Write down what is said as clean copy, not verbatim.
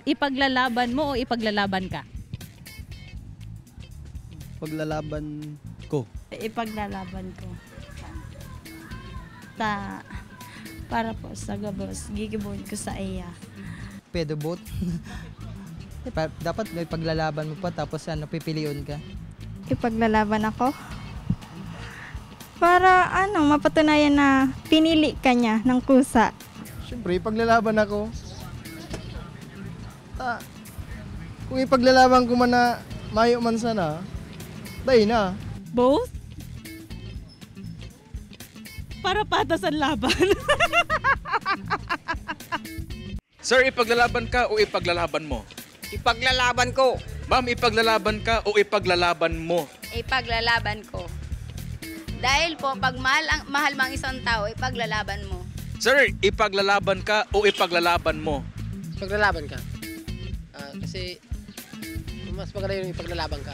Ipaglalaban mo o ipaglalaban ka? Paglalaban ko. Ipaglalaban ko. Para po sa gabos, gigibuhin ko sa iya. Pwede both. Dapat may paglalaban mo pa tapos pipiliun ka. Ipaglalaban ako. Para mapatunayan na pinili ka niya ng kusa. Siyempre, paglalaban ako. Kung ipaglalaban ko man na mayo man sana, dahil na. Both? Para patas ang laban. Sir, ipaglalaban ka o ipaglalaban mo? Ipaglalaban ko. Ma'am, ipaglalaban ka o ipaglalaban mo? Ipaglalaban ko. Dahil po, pag mahal mang isang tao, ipaglalaban mo. Sir, ipaglalaban ka o ipaglalaban mo? Ipaglalaban ka. Kasi mas maganda yung ipaglalaban ka.